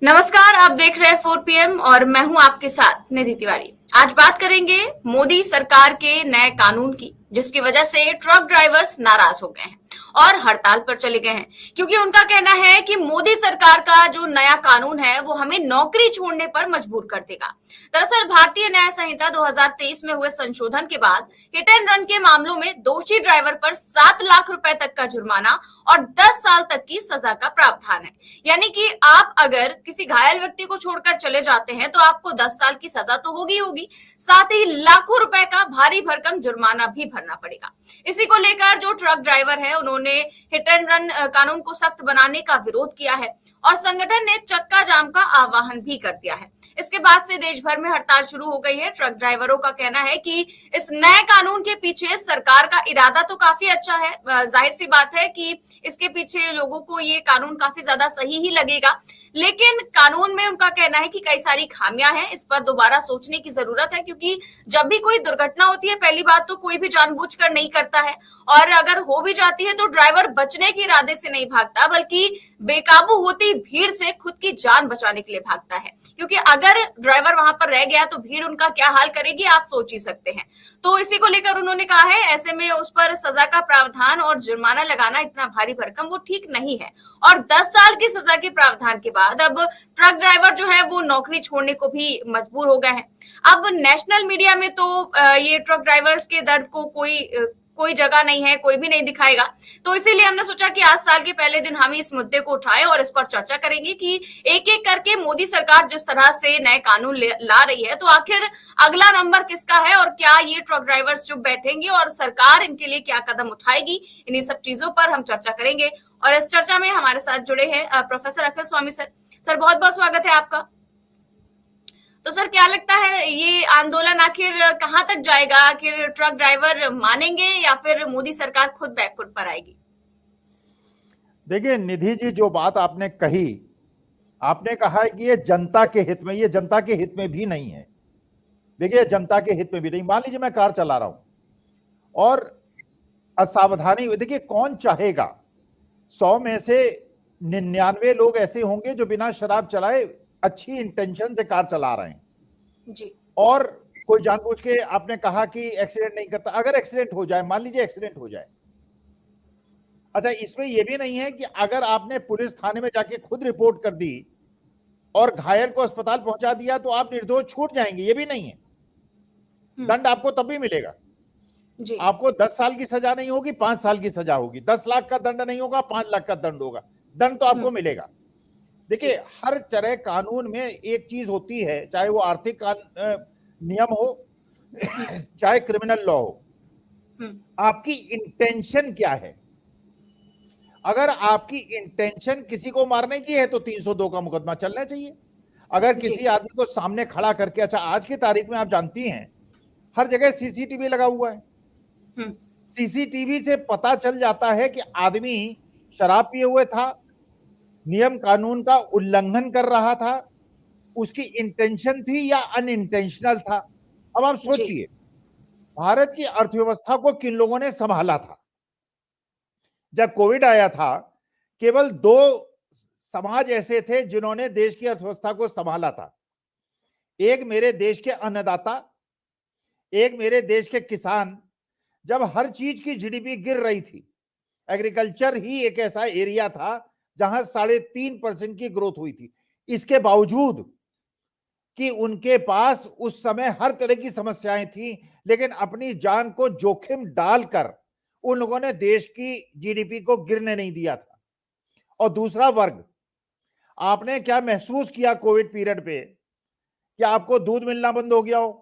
नमस्कार, आप देख रहे हैं 4 पीएम और मैं हूं आपके साथ निधि तिवारी। आज बात करेंगे मोदी सरकार के नए कानून की, जिसकी वजह से ट्रक ड्राइवर्स नाराज हो गए हैं और हड़ताल पर चले गए हैं, क्योंकि उनका कहना है कि मोदी सरकार का जो नया कानून है वो हमें नौकरी छोड़ने पर मजबूर कर देगा। दरअसल भारतीय न्याय संहिता 2023 में हुए संशोधन के बाद हिट एंड रन के मामलों में दोषी ड्राइवर पर 7 लाख रुपए तक का जुर्माना और 10 साल तक की सजा का प्रावधान है। यानी कि आप अगर किसी घायल व्यक्ति को छोड़कर चले जाते हैं तो आपको 10 साल की सजा तो होगी होगी, साथ ही लाखों रुपए का भारी भरकम जुर्माना भी भरना पड़ेगा। इसी को लेकर जो ट्रक ड्राइवर है उन्होंने हिट एंड रन कानून को सख्त बनाने का विरोध किया है और संगठन ने चक्का जाम का आह्वान भी कर दिया है। इसके बाद से देश भर में हड़ताल शुरू हो गई है। ट्रक ड्राइवरों का कहना है कि इस नए कानून के पीछे सरकार का इरादा तो काफी अच्छा है, जाहिर सी बात है कि इसके पीछे लोगों को ये कानून काफी ज्यादा सही ही लगेगा, लेकिन कानून में उनका कहना है कि कई सारी खामियां हैं, इस पर दोबारा सोचने की जरूरत है, क्योंकि जब भी कोई दुर्घटना होती है पहली बात तो कोई भी जानबूझकर नहीं करता है, और अगर हो भी जाती है तो ड्राइवर बचने के इरादे से नहीं भागता, बल्कि बेकाबू होती भीड़ से खुद की जान बचाने के लिए भागता है। क्योंकि अगर ड्राइवर वहां पर रह गया तो भीड़ उनका क्या हाल करेगी आप सोच ही सकते हैं। तो इसी को लेकर उन्होंने कहा है ऐसे में उस पर सजा का प्रावधान और जुर्माना लगाना इतना भारी भरकम वो ठीक नहीं है, और 10 साल की सजा के प्रावधान के बाद अब ट्रक ड्राइवर जो है वो नौकरी छोड़ने को भी मजबूर हो गए हैं। अब नेशनल मीडिया में तो ये ट्रक ड्राइवर्स के दर्द को कोई जगह नहीं है, कोई भी नहीं दिखाएगा। तो इसीलिए हमने सोचा कि आज साल के पहले दिन हम इस मुद्दे को उठाएं और इस पर चर्चा करेंगे कि एक एक करके मोदी सरकार जिस तरह से नए कानून ला रही है तो आखिर अगला नंबर किसका है, और क्या ये ट्रक ड्राइवर्स चुप बैठेंगे और सरकार इनके लिए क्या कदम उठाएगी। इन्हीं सब चीजों पर हम चर्चा करेंगे और इस चर्चा में हमारे साथ जुड़े हैं प्रोफेसर अखिल स्वामी सर। सर बहुत बहुत स्वागत है आपका। तो सर क्या लगता है ये आंदोलन आखिर कहाँ तक जाएगा, आखिर ट्रक ड्राइवर मानेंगे या फिर मोदी सरकार खुद बैकफुट पर आएगी। देखिए निधि जी, जो बात आपने कही, आपने कहा है कि ये जनता के हित में, ये जनता के हित में भी नहीं है। देखिए जनता के हित में भी नहीं। मान लीजिए मैं कार चला रहा हूं और असावधानी हुई, देखिए कौन चाहेगा, 100 में से 99 लोग ऐसे होंगे जो बिना शराब चलाए अच्छी इंटेंशन से कार चला रहे हैं जी। और कोई जानबूझ के, आपने कहा कि एक्सीडेंट नहीं करता। अगर एक्सीडेंट हो जाए, मान लीजिए एक्सीडेंट हो जाए, अच्छा इसमें यह भी नहीं है कि अगर आपने पुलिस थाने में जाके खुद रिपोर्ट कर दी और घायल को अस्पताल पहुंचा दिया तो आप निर्दोष छूट जाएंगे, ये भी नहीं है। दंड आपको तब भी मिलेगा। जी। आपको 10 साल की सजा नहीं होगी, 5 साल की सजा होगी। 10 लाख का दंड नहीं होगा, 5 लाख का दंड होगा। दंड तो आपको मिलेगा। देखिए हर तरह कानून में एक चीज होती है, चाहे वो आर्थिक नियम हो चाहे क्रिमिनल लॉ हो, आपकी इंटेंशन क्या है। अगर आपकी इंटेंशन किसी को मारने की है तो 302 का मुकदमा चलना चाहिए। अगर किसी आदमी को सामने खड़ा करके, अच्छा आज की तारीख में आप जानती हैं हर जगह सीसीटीवी लगा हुआ है। सीसीटीवी से पता चल जाता है कि आदमी शराब पिए हुए था, नियम कानून का उल्लंघन कर रहा था, उसकी इंटेंशन थी या अनइंटेंशनल था। अब आप सोचिए भारत की अर्थव्यवस्था को किन लोगों ने संभाला था। जब कोविड आया था केवल 2 समाज ऐसे थे जिन्होंने देश की अर्थव्यवस्था को संभाला था। एक मेरे देश के अन्नदाता, एक मेरे देश के किसान। जब हर चीज की जीडीपी गिर रही थी, एग्रीकल्चर ही एक ऐसा एरिया था जहां 3.5% की ग्रोथ हुई थी। इसके बावजूद कि उनके पास उस समय हर तरह की समस्याएं थी, लेकिन अपनी जान को जोखिम डालकर उन लोगों ने देश की जीडीपी को गिरने नहीं दिया था। और दूसरा वर्ग, आपने क्या महसूस किया कोविड पीरियड पे कि आपको दूध मिलना बंद हो गया हो,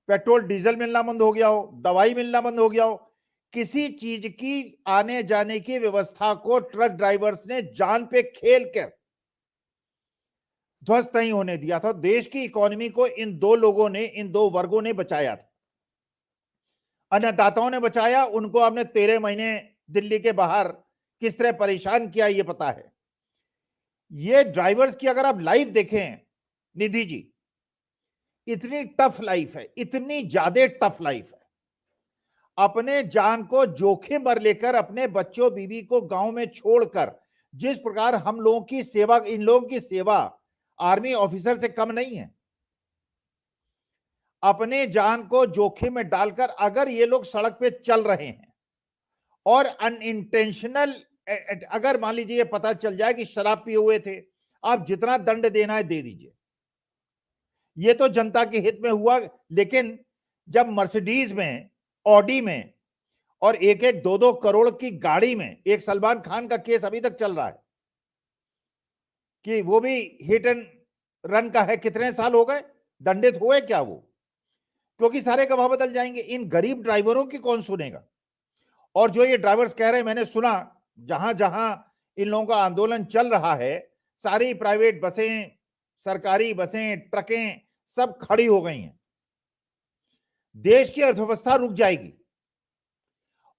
पेट्रोल डीजल मिलना बंद हो गया हो, दवाई मिलना बंद हो गया हो। किसी चीज की आने जाने की व्यवस्था को ट्रक ड्राइवर्स ने जान पे खेल कर ध्वस्त नहीं होने दिया था। देश की इकोनॉमी को इन 2 लोगों ने, इन 2 वर्गों ने बचाया था। अन्नदाताओं ने बचाया, उनको आपने 13 महीने दिल्ली के बाहर किस तरह परेशान किया ये पता है। ये ड्राइवर्स की अगर आप लाइफ देखें निधि जी, इतनी टफ लाइफ है, इतनी ज्यादा टफ लाइफ है। अपने जान को जोखिम पर लेकर अपने बच्चों बीवी को गांव में छोड़कर जिस प्रकार हम लोगों की सेवा, इन लोगों की सेवा आर्मी ऑफिसर से कम नहीं है। अपने जान को जोखिम में डालकर अगर ये लोग सड़क पे चल रहे हैं और अनइंटेंशनल, अगर मान लीजिए पता चल जाए कि शराब पिए हुए थे, आप जितना दंड देना है दे दीजिए, ये तो जनता के हित में हुआ। लेकिन जब मर्सिडीज में, ऑडी में और एक एक 2-2 करोड़ की गाड़ी में, एक सलमान खान का केस अभी तक चल रहा है कि वो भी हिट एंड रन का है, कितने साल हो गए, दंडित हुए क्या वो? क्योंकि सारे गवाह बदल जाएंगे। इन गरीब ड्राइवरों की कौन सुनेगा? और जो ये ड्राइवर्स कह रहे हैं, मैंने सुना जहां जहां इन लोगों का आंदोलन चल रहा है, सारी प्राइवेट बसें, सरकारी बसें, ट्रकें सब खड़ी हो गई हैं। देश की अर्थव्यवस्था रुक जाएगी।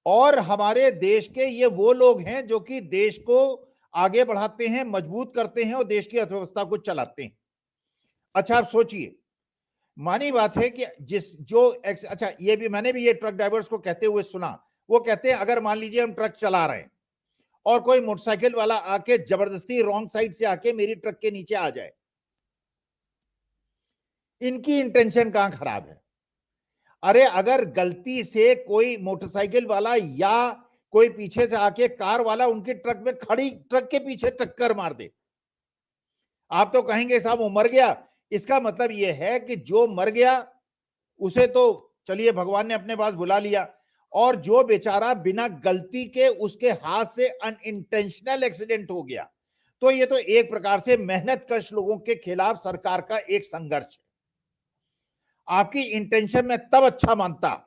और हमारे देश के ये वो लोग हैं जो कि देश को आगे बढ़ाते हैं, मजबूत करते हैं और देश की अर्थव्यवस्था को चलाते हैं। अच्छा, आप सोचिए, मानी बात है कि अच्छा, ये भी मैंने भी ये ट्रक ड्राइवर्स को कहते हुए सुना। वो कहते हैं अगर मान लीजिए हम ट्रक चला रहे हैं और कोई मोटरसाइकिल वाला आके जबरदस्ती रॉन्ग साइड से आके मेरी ट्रक के नीचे आ जाए, इनकी इंटेंशन कहां खराब है? अरे अगर गलती से कोई मोटरसाइकिल वाला या कोई पीछे से आके कार वाला उनकी ट्रक में खड़ी ट्रक के पीछे टक्कर मार दे, आप तो कहेंगे साहब वो मर गया। इसका मतलब यह है कि जो मर गया उसे तो चलिए भगवान ने अपने पास बुला लिया, और जो बेचारा बिना गलती के उसके हाथ से अनइंटेंशनल एक्सीडेंट हो गया, तो ये तो एक प्रकार से मेहनतकश लोगों के खिलाफ सरकार का एक संघर्ष है। आपकी इंटेंशन में तब अच्छा मानता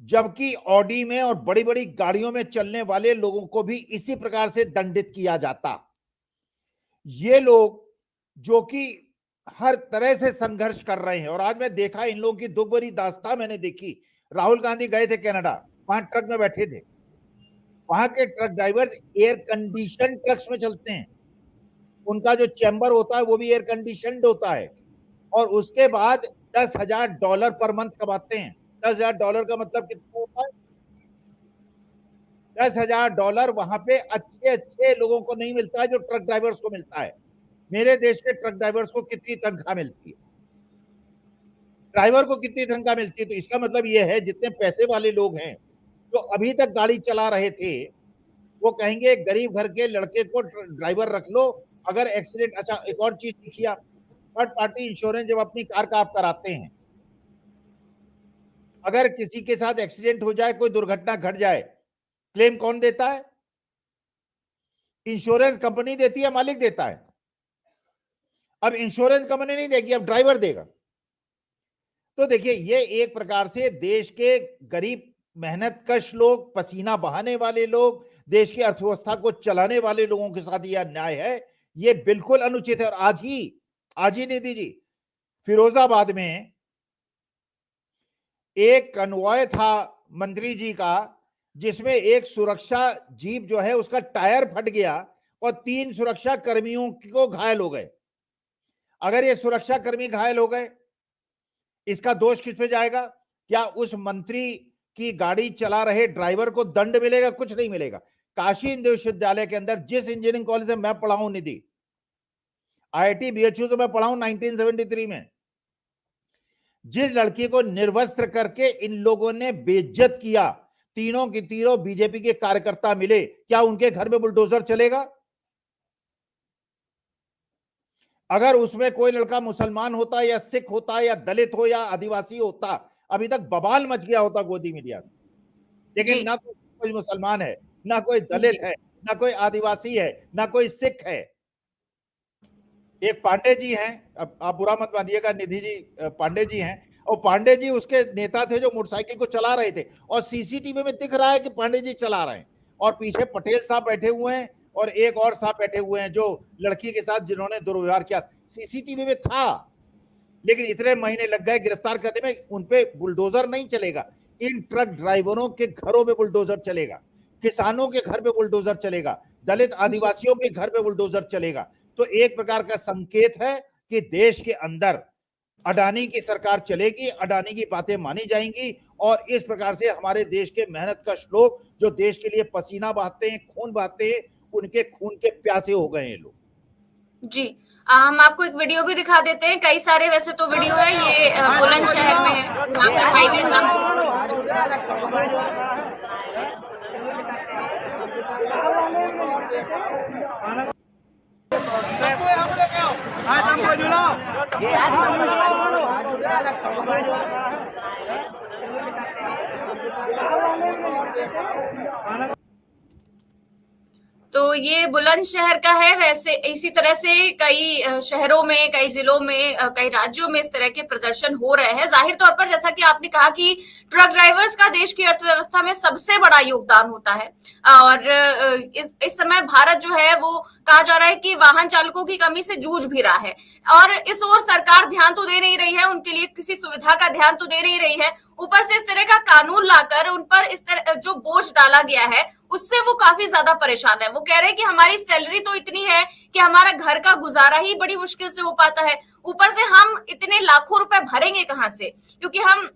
जबकि ऑडी में और बड़ी बड़ी गाड़ियों में चलने वाले लोगों को भी इसी प्रकार से दंडित किया जाता। ये लोग जो कि हर तरह से संघर्ष कर रहे हैं, और आज मैं देखा इन लोगों की दुख भरी दास्तान मैंने देखी। राहुल गांधी गए थे कनाडा, वहां ट्रक में बैठे थे, वहां के truck drivers air condition trucks में चलते हैं, उनका जो चैम्बर होता है वो भी एयर कंडीशनड होता है, और उसके बाद $10,000 पर मंथ कमाते हैं। $10,000 का मतलब कितना होता है? $10,000 वहां पे अच्छे अच्छे लोगों को नहीं मिलता है जो ट्रक ड्राइवर्स को मिलता है। मेरे देश के ट्रक ड्राइवर्स को कितनी तनख्वाह मिलती है, ड्राइवर को कितनी तनख्वाह मिलती है? तो इसका मतलब यह है जितने पैसे वाले लोग हैं जो अभी तक गाड़ी चला रहे थे, वो कहेंगे गरीब घर के लड़के को ड्राइवर रख लो, अगर एक्सीडेंट। अच्छा, एक और चीज देखिए आप, थर्ड पार्टी इंश्योरेंस जब अपनी कार का आप कराते हैं, अगर किसी के साथ एक्सीडेंट हो जाए, कोई दुर्घटना घट जाए, क्लेम कौन देता है? इंश्योरेंस कंपनी देती है, मालिक देता है। अब इंश्योरेंस कंपनी नहीं देगी, अब ड्राइवर देगा। तो देखिए, ये एक प्रकार से देश के गरीब मेहनतकश लोग, पसीना बहाने वाले लोग, देश की अर्थव्यवस्था को चलाने वाले लोगों के साथ यह अन्याय है, ये बिल्कुल अनुचित है। और आज ही निधि जी, फिरोजाबाद में एक कन्वॉय था मंत्री जी का, जिसमें एक सुरक्षा जीप जो है उसका टायर फट गया और 3 सुरक्षा कर्मियों को घायल हो गए। अगर ये सुरक्षा कर्मी घायल हो गए, इसका दोष किस पे जाएगा? क्या उस मंत्री की गाड़ी चला रहे ड्राइवर को दंड मिलेगा? कुछ नहीं मिलेगा। काशी हिंदू विश्वविद्यालय के अंदर जिस इंजीनियरिंग कॉलेज में मैं पढ़ा हूं निधि, IIT BHU से मैं पढ़ा हूं 1973 में, जिस लड़की को निर्वस्त्र करके इन लोगों ने बेइज्जत किया, तीनों की तीनों बीजेपी के कार्यकर्ता मिले, क्या उनके घर में बुलडोजर चलेगा? अगर उसमें कोई लड़का मुसलमान होता या सिख होता या दलित हो या आदिवासी होता, अभी तक बवाल मच गया होता गोदी मीडिया में। लेकिन ना तो कोई मुसलमान है, ना कोई दलित है, ना कोई आदिवासी है, ना कोई सिख है। एक पांडे जी हैं, अब आप बुरा मत मानिएगा निधि जी, पांडे जी हैं, और पांडे जी उसके नेता थे जो मोटरसाइकिल को चला रहे थे, और सीसीटीवी में दिख रहा है कि पांडे जी चला रहे हैं, और पीछे पटेल साहब बैठे हुए हैं और एक और साहब बैठे हुए हैं जो लड़की के साथ जिन्होंने दुर्व्यवहार किया, सीसीटीवी में था। लेकिन इतने महीने लग गए गिरफ्तार करने में, उनपे बुलडोजर नहीं चलेगा। इन ट्रक ड्राइवरों के घरों में बुलडोजर चलेगा, किसानों के घर पे बुलडोजर चलेगा, दलित आदिवासियों के घर पे बुलडोजर चलेगा। तो एक प्रकार का संकेत है कि देश के अंदर अडानी की सरकार चलेगी, अडानी की बातें मानी जाएंगी, और इस प्रकार से हमारे देश के मेहनतकश लोग जो देश के लिए पसीना बहाते हैं, खून बहाते हैं, उनके खून के प्यासे हो गए हैं लोग। जी, हम आपको एक वीडियो भी दिखा देते हैं, कई सारे वैसे तो वीडियो है, ये बुलंदशहर में है, यहाँ पे हाईवे का। तो ये बुलंदशहर का है। वैसे इसी तरह से कई शहरों में, कई जिलों में, कई राज्यों में इस तरह के प्रदर्शन हो रहे हैं। जाहिर तौर पर जैसा कि आपने कहा कि ट्रक ड्राइवर्स का देश की अर्थव्यवस्था में सबसे बड़ा योगदान होता है, और इस समय भारत जो है वो कहा जा रहा है कि वाहन चालकों की कमी से जूझ भी रहा है, और इस ओर सरकार ध्यान तो दे नहीं रही है, उनके लिए किसी सुविधा का ध्यान तो दे नहीं रही है। ऊपर से इस तरह का कानून लाकर उन पर इस तरह जो बोझ डाला गया है उससे वो काफी ज्यादा परेशान है। वो कह रहे हैं कि हमारी सैलरी तो इतनी है कि हमारा घर का गुजारा ही बड़ी मुश्किल से हो पाता है, ऊपर से हम इतने लाखों रुपए भरेंगे कहां से, क्योंकि हम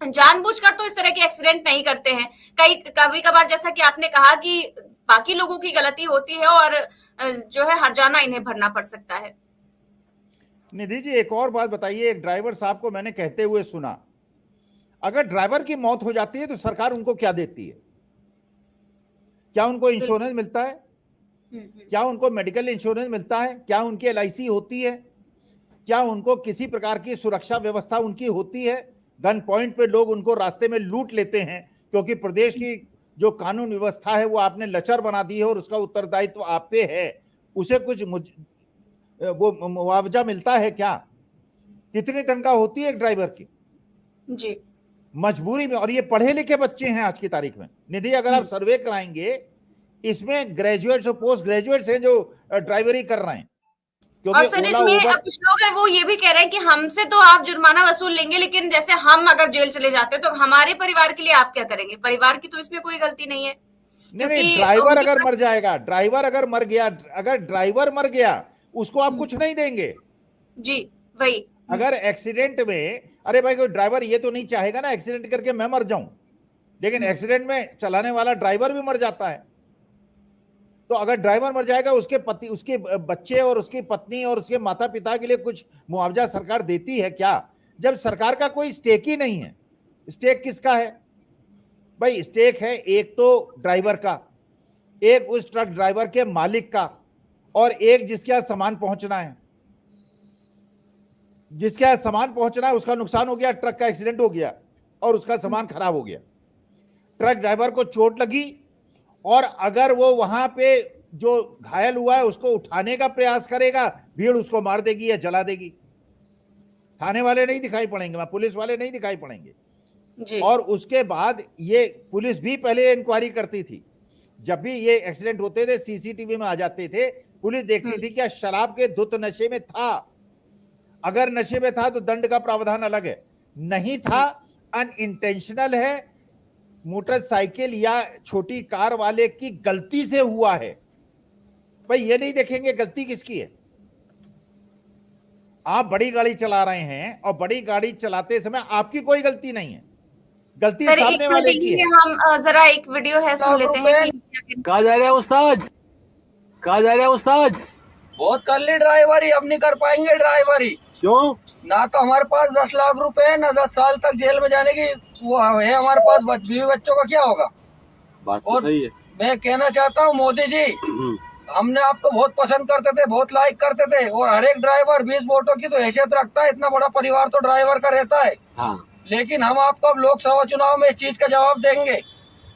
जानबूझकर तो इस तरह के एक्सीडेंट नहीं करते हैं। कभी कभार जैसा कि आपने कहा कि बाकी लोगों की गलती होती है और जो है हर्जाना इन्हें भरना पड़ सकता है। निधि जी, एक और बात बताइए, एक ड्राइवर साहब को मैंने कहते हुए सुना, अगर ड्राइवर की मौत हो जाती है तो सरकार उनको क्या देती है? क्या उनको इंश्योरेंस मिलता है? क्या उनको मेडिकल इंश्योरेंस मिलता है? क्या उनकी LIC होती है? क्या उनको किसी प्रकार की सुरक्षा व्यवस्था उनकी होती है? गन पॉइंट पे लोग उनको रास्ते में लूट लेते हैं, क्योंकि प्रदेश की जो कानून व्यवस्था है वो आपने लचर बना दी है और उसका उत्तरदायित्व आप पे है। उसे कुछ वो मुआवजा मिलता है क्या? कितनी तनख्वाह होती है एक ड्राइवर की? जी, मजबूरी में। और ये पढ़े लिखे बच्चे हैं आज की तारीख में। निधि, अगर आप सर्वे कराएंगे, इसमें ग्रेजुएट्स और पोस्ट ग्रेजुएट्स हैं जो ड्राइवरी कर रहे हैं, और क्योंकि सर ओला इसमें उबर। कुछ लोग हैं वो ये भी कह रहे हैं कि हमसे तो आप जुर्माना वसूल लेंगे, लेकिन जैसे हम अगर जेल चले जाते तो हमारे परिवार के लिए आप क्या करेंगे? परिवार की तो इसमें कोई गलती नहीं है, नहीं, क्योंकि ड्राइवर अगर मर जाएगा, ड्राइवर अगर मर गया, अगर ड्राइवर मर गया उसको आप कुछ नहीं देंगे। जी वही। अगर एक्सीडेंट में, अरे भाई कोई ड्राइवर ये तो नहीं चाहेगा ना एक्सीडेंट करके मैं मर जाऊं, लेकिन एक्सीडेंट में चलाने वाला ड्राइवर भी मर जाता है। तो अगर ड्राइवर मर जाएगा, उसके पति, उसके बच्चे और उसकी पत्नी और उसके माता पिता के लिए कुछ मुआवजा सरकार देती है क्या? जब सरकार का कोई स्टेक ही नहीं है। स्टेक किसका है भाई? स्टेक है एक तो ड्राइवर का, एक उस ट्रक ड्राइवर के मालिक का, और एक जिसके यहाँ सामान पहुंचना है। जिसके यहाँ सामान पहुंचना है उसका नुकसान हो गया, ट्रक का एक्सीडेंट हो गया और उसका सामान खराब हो गया, ट्रक ड्राइवर को चोट लगी, और अगर वो वहां पे जो घायल हुआ है उसको उठाने का प्रयास करेगा, भीड़ उसको मार देगी या जला देगी। थाने वाले नहीं दिखाई पड़ेंगे, वहां पुलिस वाले नहीं दिखाई पड़ेंगे जी। और उसके बाद ये पुलिस भी पहले इंक्वायरी करती थी। जब भी ये एक्सीडेंट होते थे CCTV में आ जाते थे, पुलिस देखती थी क्या शराब के धुत नशे में था। अगर नशे में था तो दंड का प्रावधान अलग है, नहीं था, अनइंटेंशनल है, मोटरसाइकिल या छोटी कार वाले की गलती से हुआ है, भाई ये नहीं देखेंगे गलती किसकी है। आप बड़ी गाड़ी चला रहे हैं और बड़ी गाड़ी चलाते समय आपकी कोई गलती नहीं है, गलती सर सामने वाले की है। हम जरा एक वीडियो है सुन लेते हैं कि कहा जा रहा है उस्ताद, कहा जा रहा है उस्ताद? बहुत कर ली ड्राइवरी, अब नहीं कर पाएंगे ड्राइवरी। क्यों? ना तो हमारे पास 10 लाख रुपए है, ना 10 साल तक जेल में जाने की वो है हमारे पास। बीवी बच्चों का क्या होगा? बात तो और सही है। मैं कहना चाहता हूँ मोदी जी, हमने आपको बहुत पसंद करते थे, बहुत लाइक करते थे, और हर एक ड्राइवर 20 वोटों की तो हैसियत रखता है, इतना बड़ा परिवार तो ड्राइवर का रहता है। हाँ। लेकिन हम आपको अब लोकसभा चुनाव में इस चीज का जवाब देंगे।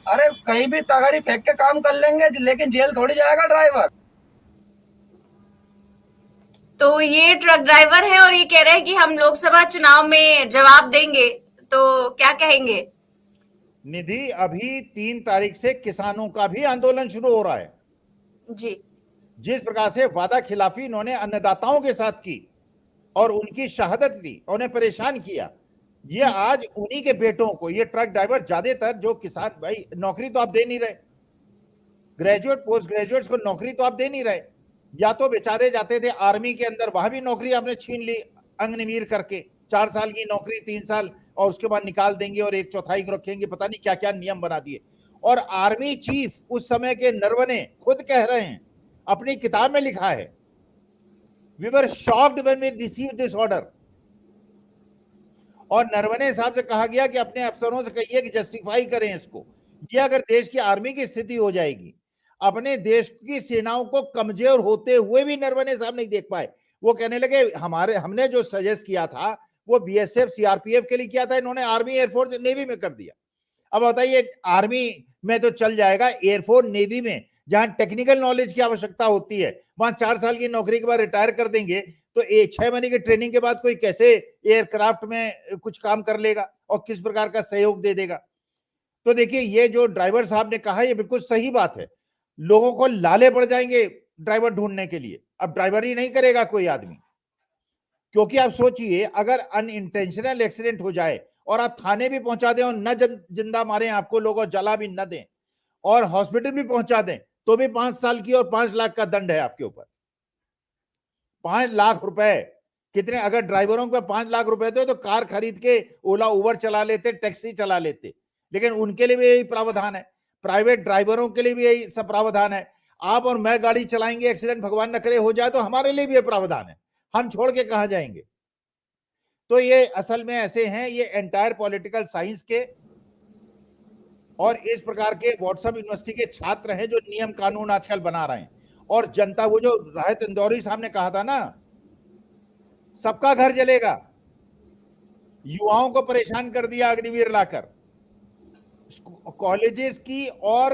अरे कहीं भी तगारी फेंक के काम कर लेंगे, लेकिन जेल थोड़ी जाएगा ड्राइवर। तो ये ट्रक ड्राइवर है और ये कह रहे हैं कि हम लोकसभा चुनाव में जवाब देंगे, तो क्या कहेंगे? निधि, अभी 3 तारीख से किसानों का भी आंदोलन शुरू हो रहा है। जी। जिस प्रकार से वादा खिलाफी इन्होंने अन्नदाताओं के साथ की और उनकी शहादत दी, उन्हें परेशान किया, ये आज उन्हीं के बेटों को, ये ट्रक ड्राइवर ज्यादातर जो किसान, भाई नौकरी तो आप दे नहीं रहे, ग्रेजुएट पोस्ट ग्रेजुएट्स को नौकरी तो आप दे नहीं रहे, या तो बेचारे जाते थे आर्मी के अंदर, वहां भी नौकरी आपने छीन ली अंगनिवीर करके, 4 साल की नौकरी 3 साल और उसके बाद निकाल देंगे और 1/4 को रखेंगे, पता नहीं क्या क्या नियम बना दिए। और आर्मी चीफ उस समय के नरवणे खुद कह रहे हैं, अपनी किताब में लिखा है we were shocked when we receive this order. और नरवणे साहब से कहा गया कि अपने अफसरों से कहिए कि जस्टिफाई करें इसको। ये अगर देश की आर्मी की स्थिति हो जाएगी, अपने देश की सेनाओं को कमजोर होते हुए भी नरवणे साहब नहीं देख पाए। वो कहने लगे हमने जो सजेस्ट किया था वो बीएसएफ सीआरपीएफ के लिए किया था, इन्होंने आर्मी एयरफोर्स नेवी में कर दिया। अब बताइए, आर्मी में तो चल जाएगा, एयरफोर्स नेवी में जहां टेक्निकल नॉलेज की आवश्यकता होती है, वहां 4 साल की नौकरी के बाद रिटायर कर देंगे, तो 6 महीने की ट्रेनिंग के बाद कोई कैसे एयरक्राफ्ट में कुछ काम कर लेगा और किस प्रकार का सहयोग दे देगा। तो देखिए, ये जो ड्राइवर साहब ने कहा, ये बिल्कुल सही बात है। लोगों को लाले पड़ जाएंगे ड्राइवर ढूंढने के लिए, अब ड्राइवर ही नहीं करेगा कोई आदमी। क्योंकि आप सोचिए, अगर अनइंटेंशनल एक्सीडेंट हो जाए और आप थाने भी पहुंचा दें और न जिंदा मारें आपको लोग और जला भी न दें और हॉस्पिटल भी पहुंचा दें, तो भी 5 साल की और 5 लाख का दंड है आपके ऊपर। 5 लाख रुपए कितने, अगर ड्राइवरों पे 5 लाख रुपए थे तो कार खरीद के ओला उबर चला लेते, टैक्सी चला लेते। लेकिन उनके लिए भी यही प्रावधान है, प्राइवेट ड्राइवरों के लिए भी यही सब प्रावधान है। आप और मैं गाड़ी चलाएंगे, एक्सीडेंट भगवान न करे हो जाए तो हमारे लिए भी ये प्रावधान है, हम छोड़ के कहां जाएंगे। तो ये असल में ऐसे हैं, ये एंटायर पॉलिटिकल साइंस के और इस प्रकार के व्हाट्सएप यूनिवर्सिटी के छात्र हैं जो नियम कानून आजकल बना रहे हैं। और जनता, वो जो राहत इंदौरी साहब ने कहा था ना, सबका घर जलेगा, युवाओं को परेशान कर दिया अग्निवीर लाकर, कॉलेजेस की और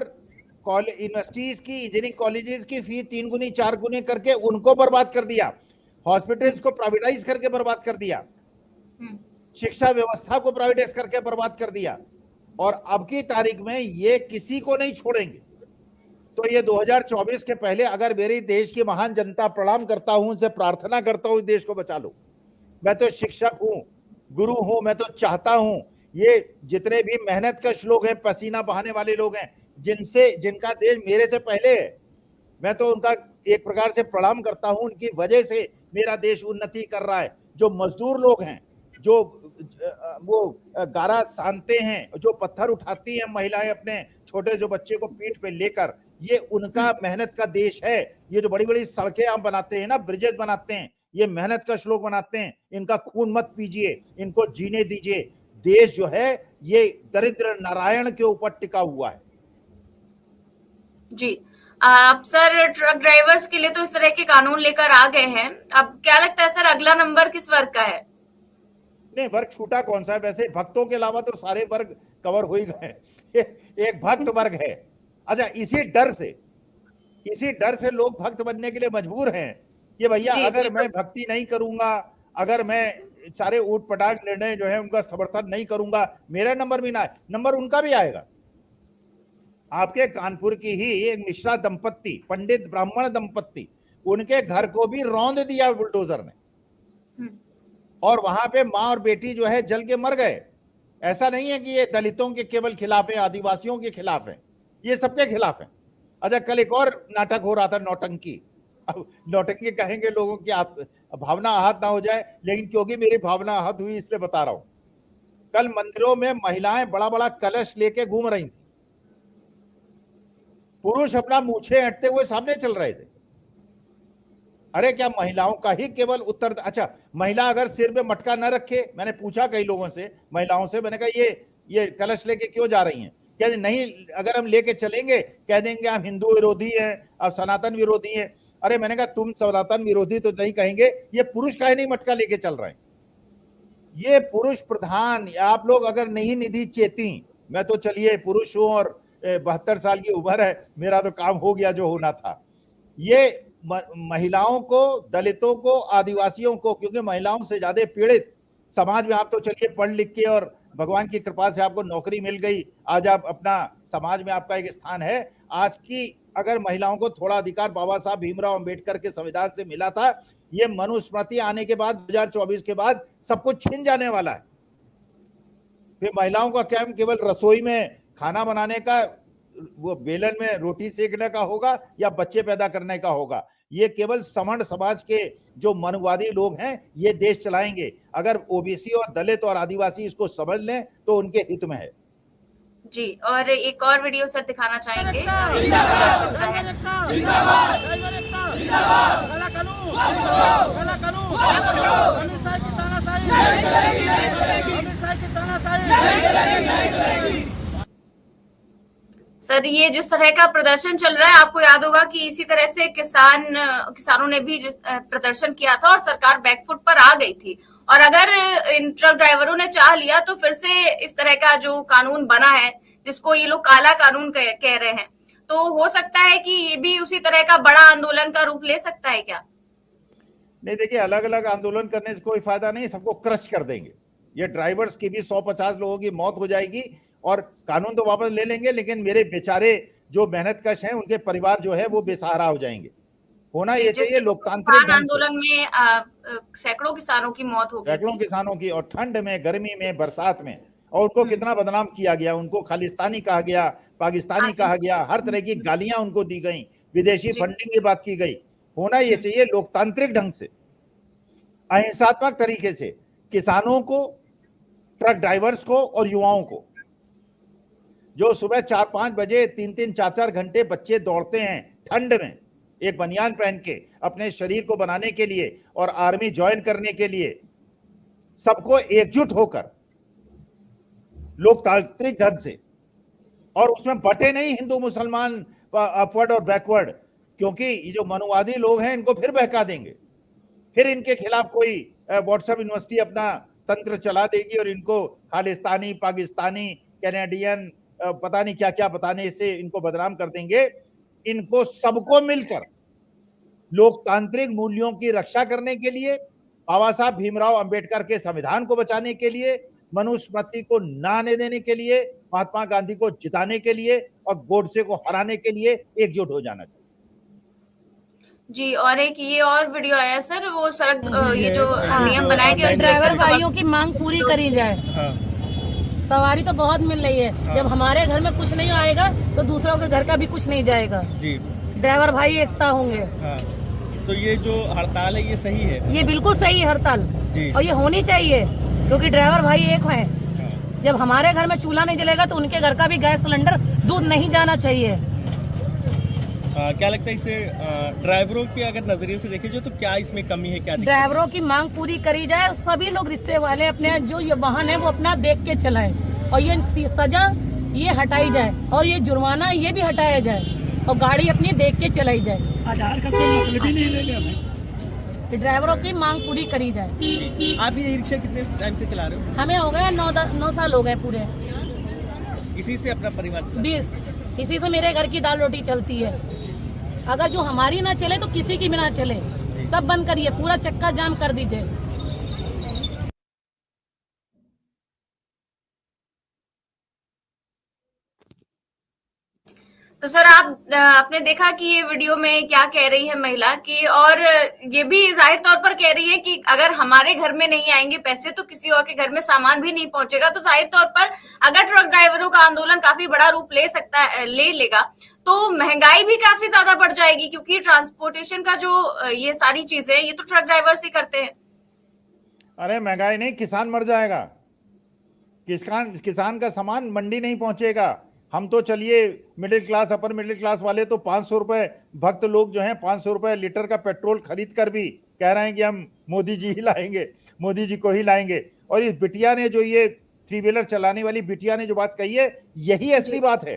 यूनिवर्सिटीज की, इंजीनियरिंग कॉलेजेस की फी 3 गुनी 4 गुनी करके उनको बर्बाद कर दिया, हॉस्पिटल्स को प्राइवेटाइज करके बर्बाद कर दिया, शिक्षा व्यवस्था को प्राइवेटाइज करके बर्बाद कर दिया। और अब की तारीख में ये किसी को नहीं छोड़ेंगे। तो ये 2024 के पहले अगर मेरी देश की महान जनता, प्रणाम करता हूं, उनसे प्रार्थना करता हूं, देश को बचा लो। मैं तो शिक्षक हूं, गुरु हूं, मैं तो चाहता हूं ये जितने भी मेहनत कश लोग हैं, पसीना बहाने वाले लोग हैं, जिनका देश मेरे से पहले है, मैं तो उनका एक प्रकार से प्रणाम करता हूं। उनकी वजह से मेरा देश उन्नति कर रहा है। जो मजदूर लोग हैं, जो वो गारा सानते हैं, जो पत्थर उठाती हैं महिलाएं अपने छोटे जो बच्चे को पीठ पे लेकर, ये उनका मेहनत का देश है। ये जो बड़ी बड़ी सड़कें आप बनाते हैं ना, ब्रिजेस बनाते हैं, ये मेहनत का श्लोक बनाते हैं। इनका खून मत पीजिए, इनको जीने दीजिए। देश जो है ये दरिद्र नारायण के ऊपर टिका हुआ है। जी, आप सर ट्रक ड्राइवर्स के लिए तो इस तरह के कानून लेकर आ गए हैं, अब क्या लगता है सर अगला नंबर किस वर्ग का है? नहीं, वर्ग छूटा कौन सा है? वैसे भक्तों के अलावा तो सारे वर्ग कवर हो ही गए। एक भक्त वर्ग है। अच्छा, इसी डर से लोग भक्त बनने के लिए मजबूर हैं कि भैया अगर मैं भक्ति नहीं करूंगा, अगर मैं सारे ऊट पटांग निर्णय जो है उनका समर्थन नहीं करूंगा, मेरा नंबर भी ना आए, नंबर उनका भी आएगा। आपके कानपुर की ही एक मिश्रा दंपत्ति, पंडित ब्राह्मण दंपत्ति, उनके घर को भी रौंद दिया बुलडोजर ने, और वहां पे मां और बेटी जो है जल के मर गए। ऐसा नहीं है कि ये दलितों के केवल खिलाफ है, आदिवासियों के खिलाफ है, ये सबके खिलाफ है। अच्छा, कल एक और नाटक हो रहा था, नौटंकी। अब नौटंकी कहेंगे लोगों की आप भावना आहत ना हो जाए, लेकिन क्योंकि मेरी भावना आहत हुई इसलिए बता रहा हूं। कल मंदिरों में महिलाएं बड़ा बड़ा कलश लेके घूम रही थी, पुरुष अपना मूछे हटते हुए सामने चल रहे थे। अरे क्या महिलाओं का ही केवल उत्तर? अच्छा, महिला अगर सिर पे मटका न रखे, मैंने पूछा कई लोगों से, महिलाओं से, मैंने कहा ये कलश लेके क्यों जा रही हैं? कहते नहीं, अगर हम लेके चलेंगे कह देंगे आप हिंदू विरोधी हैं, आप सनातन विरोधी हैं। अरे मैंने कहा तुम सनातन विरोधी तो नहीं कहेंगे, ये पुरुष काहे नहीं मटका लेके चल रहे हैं? ये पुरुष प्रधान, आप लोग अगर नहीं निधि चेती, मैं तो चलिए पुरुष हूं और 72 साल की उम्र है, मेरा तो काम हो गया जो होना था। ये महिलाओं को, दलितों को, आदिवासियों को, क्योंकि महिलाओं से ज्यादा पीड़ित समाज में, आप तो चलिए पढ़ लिख के और भगवान की कृपा से आपको नौकरी मिल गई, आज आप अपना समाज में आपका एक स्थान है। आज की अगर महिलाओं को थोड़ा अधिकार बाबा साहब भीमराव अंबेडकर के संविधान से मिला था, ये मनुस्मृति आने के बाद 2024 के बाद सब कुछ छिन जाने वाला है। फिर महिलाओं का क्या केवल रसोई में खाना बनाने का, वो बेलन में रोटी सेकने का होगा या बच्चे पैदा करने का होगा? ये केवल समर्ण समाज के जो मनुवादी लोग हैं ये देश चलाएंगे। अगर ओबीसी और दलित और आदिवासी इसको समझ लें तो उनके हित में है। जी, और एक और वीडियो सर दिखाना चाहेंगे, दर्शक का है। सर, ये जिस तरह का प्रदर्शन चल रहा है, आपको याद होगा कि इसी तरह से किसानों ने भी जिस प्रदर्शन किया था और सरकार बैकफुट पर आ गई थी। और अगर इन ट्रक ड्राइवरों ने चाह लिया तो फिर से इस तरह का जो कानून बना है, जिसको ये लोग काला कानून कह रहे हैं, तो हो सकता है कि ये भी उसी तरह का बड़ा आंदोलन का रूप ले सकता है क्या? नहीं, देखिए, अलग अलग आंदोलन करने से कोई फायदा नहीं, सबको क्रश कर देंगे। ये ड्राइवर्स की भी 150 लोगों की मौत हो जाएगी और कानून तो वापस ले लेंगे, लेकिन मेरे बेचारे जो मेहनत कश हैं उनके परिवार जो है वो बेसहारा हो जाएंगे। होना ये चाहिए लोकतांत्रिक ढंग से। आंदोलन में सैकड़ों किसानों की मौत हो गई, सैकड़ों किसानों की, और ठंड में, गर्मी में, बरसात में, और उनको कितना बदनाम किया गया, उनको खालिस्तानी कहा गया, पाकिस्तानी कहा गया, हर तरह की गालियां उनको दी गई, विदेशी फंडिंग की बात की गई। होना ये चाहिए लोकतांत्रिक ढंग से, अहिंसात्मक तरीके से किसानों को, ट्रक ड्राइवर्स को और युवाओं को, जो सुबह 4-5 बजे 3-3, 4-4 घंटे बच्चे दौड़ते हैं ठंड में एक बनियान पहन के अपने शरीर को बनाने के लिए और आर्मी ज्वाइन करने के लिए, सबको एकजुट होकर लोकतांत्रिक ढंग से, और उसमें बटे नहीं हिंदू मुसलमान, अपवर्ड और बैकवर्ड, क्योंकि ये जो मनुवादी लोग हैं इनको फिर बहका देंगे, फिर इनके खिलाफ कोई व्हाट्सएप यूनिवर्सिटी अपना तंत्र चला देगी और इनको खालिस्तानी, पाकिस्तानी, कैनेडियन, पता नहीं क्या क्या बताने से इनको बदनाम कर देंगे। इनको सबको मिलकर लोकतांत्रिक मूल्यों की रक्षा करने के लिए, बाबा साहब भीमराव अंबेडकर के संविधान को बचाने के लिए, मनुस्मृति को ना आने देने के लिए, महात्मा गांधी को जिताने के लिए और गोडसे को हराने के लिए एकजुट हो जाना चाहिए। जी, और एक ये और वीडियो आया सर, वो सड़क ये जो नियम बनाया गया, ड्राइवर भाइयों की मांग पूरी करी जाए। सवारी तो बहुत मिल रही है, जब हमारे घर में कुछ नहीं आएगा तो दूसरों के घर का भी कुछ नहीं जाएगा जी। ड्राइवर भाई एकता होंगे। तो ये जो हड़ताल है ये सही है? ये बिल्कुल सही है हड़ताल जी। और ये होनी चाहिए, क्योंकि ड्राइवर भाई एक हैं। जब हमारे घर में चूल्हा नहीं जलेगा तो उनके घर का भी गैस सिलेंडर दूर नहीं जाना चाहिए। क्या लगता है इससे ड्राइवरों के अगर नजरिए से देखें तो क्या इसमें कमी है? क्या ड्राइवरों की मांग पूरी करी जाए, सभी लोग रिश्ते वाले अपने जो ये वाहन है वो अपना देख के चलाएं, और ये सजा ये हटाई जाए और ये जुर्माना ये भी हटाया जाए और गाड़ी अपनी देख के चलाई जाए। आधार का कोई मतलब ही नहीं ले लिया। ड्राइवरों की मांग पूरी करी जाए। आप ये रिक्शा कितने टाइम से चला रहे हो? हमें हो गया 9 साल हो गए पूरे। इसी से अपना परिवार 20, इसी से मेरे घर की दाल रोटी चलती है। अगर जो हमारी ना चले तो किसी की भी ना चले, सब बंद करिए, पूरा चक्का जाम कर दीजिए। तो सर, आपने देखा कि ये वीडियो में क्या कह रही है महिला की, और ये भी जाहिर तौर पर कह रही है कि अगर हमारे घर में नहीं आएंगे पैसे तो किसी और के घर में सामान भी नहीं पहुंचेगा। तो जाहिर तौर पर अगर ट्रक ड्राइवरों का आंदोलन काफी बड़ा रूप ले लेगा तो महंगाई भी काफी ज्यादा बढ़ जाएगी, क्योंकि ट्रांसपोर्टेशन का जो ये सारी चीजें ये तो ट्रक ड्राइवर से करते हैं। अरे महंगाई नहीं, किसान मर जाएगा। किसान का सामान मंडी नहीं पहुंचेगा। हम तो चलिए middle class, upper middle class वाले तो 500 रुपए, भक्त लोग जो हैं 500 रुपए लीटर का पेट्रोल खरीद कर भी कह रहे हैं कि हम मोदी जी ही लाएंगे, मोदी जी को ही लाएंगे। और इस बिटिया ने जो ये 3 व्हीलर चलाने वाली बिटिया ने जो बात कही है, यही असली बात है।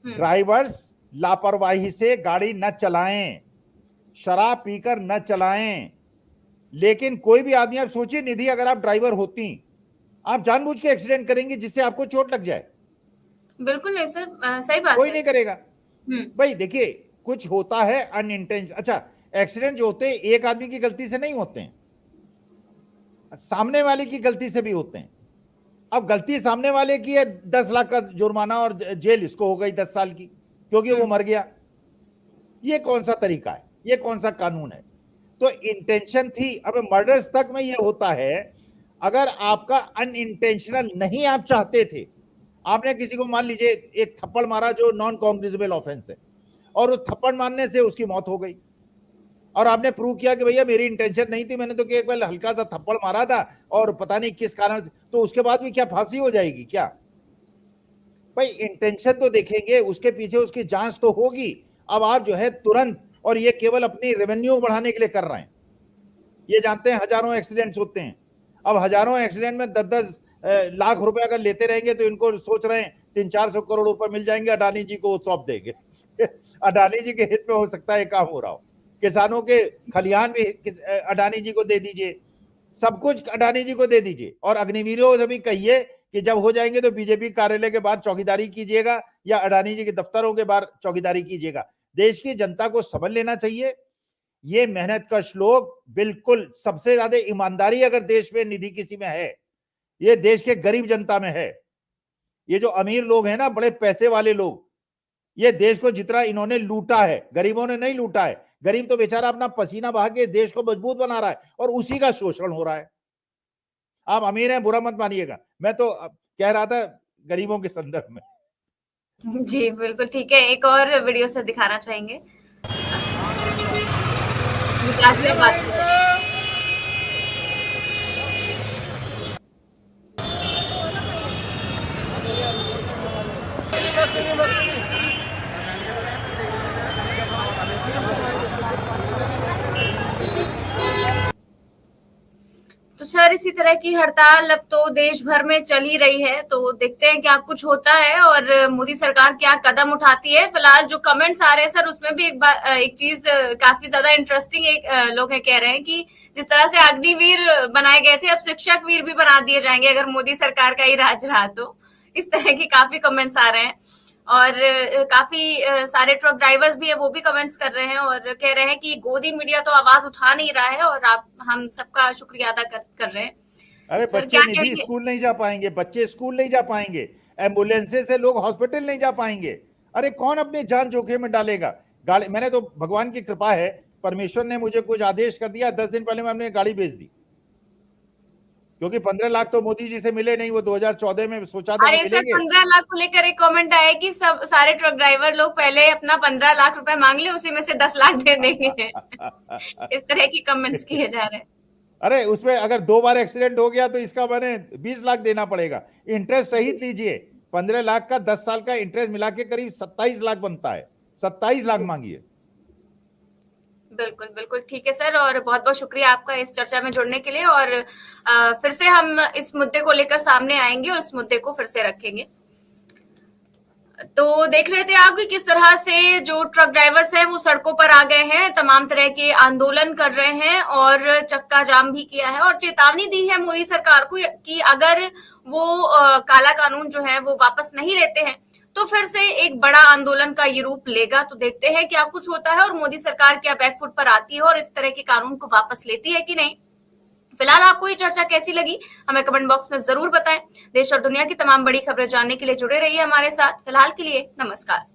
ड्राइवर्स लापरवाही से गाड़ी न चलाएं, शराब पीकर न चलाएं। लेकिन कोई भी आदमी, आप सोचिए निधि, अगर आप ड्राइवर होती, आप जानबूझ के एक्सीडेंट करेंगी जिससे आपको चोट लग जाए? बिल्कुल नहीं सर, सही बात कोई है। नहीं करेगा भाई। देखिए, कुछ होता है अनइंटेंशन। अच्छा, एक्सीडेंट जो होते हैं एक आदमी की गलती से नहीं होते हैं, सामने वाले की गलती से भी होते हैं। अब गलती सामने वाले की है, 10 लाख का जुर्माना और जेल इसको हो गई 10 साल की, क्योंकि वो मर गया। ये कौन सा तरीका है? ये कौन सा कानून है? तो इंटेंशन थी। अब मर्डर्स तक में ये होता है, अगर आपका अनइंटेंशनल नहीं, आप चाहते थे, आपने किसी को मान लीजिए एक थप्पड़ मारा जो नॉन कॉग्निजेबल ऑफेंस है, और उस थप्पड़ मारने से उसकी मौत हो गई, और आपने प्रूव किया कि भैया मेरी इंटेंशन नहीं थी, मैंने तो केवल हल्का सा थप्पड़ मारा था और पता नहीं किस कारण से, तो उसके बाद भी क्या फांसी हो जाएगी क्या? भाई इंटेंशन तो देखेंगे, उसके पीछे उसकी जांच तो होगी। अब आप जो है तुरंत, और ये केवल अपनी रेवेन्यू बढ़ाने के लिए कर रहे हैं। ये जानते हैं हजारों एक्सीडेंट्स होते हैं। अब हजारों एक्सीडेंट में 10-10 लाख रुपए अगर लेते रहेंगे तो इनको सोच रहे हैं 300-400 करोड़ रुपए मिल जाएंगे, अडानी जी को वो सौंप देंगे। अडानी जी के हित में हो सकता है काम हो रहा हो। किसानों के खलिहान भी अडानी जी को दे दीजिए, सब कुछ अडानी जी को दे दीजिए, और अग्निवीरों से भी कहिए कि जब हो जाएंगे तो बीजेपी कार्यालय के बाहर चौकीदारी कीजिएगा या अडानी जी के दफ्तरों के बाहर चौकीदारी कीजिएगा। देश की जनता को समझ लेना चाहिए, ये मेहनतकश लोग, बिल्कुल सबसे ज्यादा ईमानदारी अगर देश में निधि किसी में है, ये देश के गरीब जनता में है। ये जो अमीर लोग हैं ना, बड़े पैसे वाले लोग, ये देश को जितना इन्होंने लूटा है, गरीबों ने नहीं लूटा है। गरीब तो बेचारा अपना पसीना बहा के देश को मजबूत बना रहा है और उसी का शोषण हो रहा है। आप अमीर हैं, बुरा मत मानिएगा, मैं तो कह रहा था गरीबों के संदर्भ में। जी बिल्कुल ठीक है, एक और वीडियो से दिखाना चाहेंगे विकास की बात। तो सर, इसी तरह की हड़ताल अब तो देश भर में चल ही रही है, तो देखते हैं क्या कुछ होता है और मोदी सरकार क्या कदम उठाती है। फिलहाल जो कमेंट्स आ रहे हैं सर, उसमें भी एक चीज काफी ज्यादा इंटरेस्टिंग लोग कह रहे हैं कि जिस तरह से अग्निवीर बनाए गए थे, अब शिक्षक वीर भी बना दिए जाएंगे अगर मोदी सरकार का ही राज रहा तो। इस तरह के काफी कमेंट्स आ रहे हैं और काफी सारे ट्रक ड्राइवर्स भी है, वो भी कमेंट्स कर रहे हैं और कह रहे हैं कि गोदी मीडिया तो आवाज उठा नहीं रहा है और हम सबका शुक्रिया अदा कर रहे हैं। अरे बच्चे निधि स्कूल नहीं जा पाएंगे, बच्चे स्कूल नहीं जा पाएंगे, एम्बुलेंस से लोग हॉस्पिटल नहीं जा पाएंगे। अरे कौन अपनी जान जोखिम में डालेगा? गाड़ी, मैंने तो, भगवान की कृपा है, परमेश्वर ने मुझे कुछ आदेश कर दिया, 10 दिन पहले मैं अपनी गाड़ी बेच दी, क्योंकि 15 लाख तो मोदी जी से मिले नहीं, वो 2014 में सोचा था अरे सर, 15 लाख को लेकर एक कमेंट आया कि सब सारे ट्रक ड्राइवर लोग पहले अपना 15 लाख रुपए मांग ले, उसी में से 10 लाख दे देंगे। इस तरह की कमेंट्स किए जा रहे हैं। अरे उसमें अगर 2 बार एक्सीडेंट हो गया तो इसका मैंने 20 लाख देना पड़ेगा। इंटरेस्ट सहित लीजिए, 15 लाख का 10 साल का इंटरेस्ट मिला के करीब 27 लाख बनता है। 27 लाख मांगिए। बिल्कुल बिल्कुल ठीक है सर, और बहुत बहुत शुक्रिया आपका इस चर्चा में जुड़ने के लिए। और फिर से हम इस मुद्दे को लेकर सामने आएंगे और इस मुद्दे को फिर से रखेंगे। तो देख रहे थे आप कि किस तरह से जो ट्रक ड्राइवर्स हैं वो सड़कों पर आ गए हैं, तमाम तरह के आंदोलन कर रहे हैं और चक्का जाम भी किया है और चेतावनी दी है मोदी सरकार को कि अगर वो काला कानून जो है वो वापस नहीं लेते हैं तो फिर से एक बड़ा आंदोलन का ये रूप लेगा। तो देखते हैं क्या कुछ होता है और मोदी सरकार क्या बैकफुट पर आती है और इस तरह के कानून को वापस लेती है कि नहीं। फिलहाल आपको ये चर्चा कैसी लगी हमें कमेंट बॉक्स में जरूर बताएं। देश और दुनिया की तमाम बड़ी खबरें जानने के लिए जुड़े रहिए हमारे साथ। फिलहाल के लिए नमस्कार।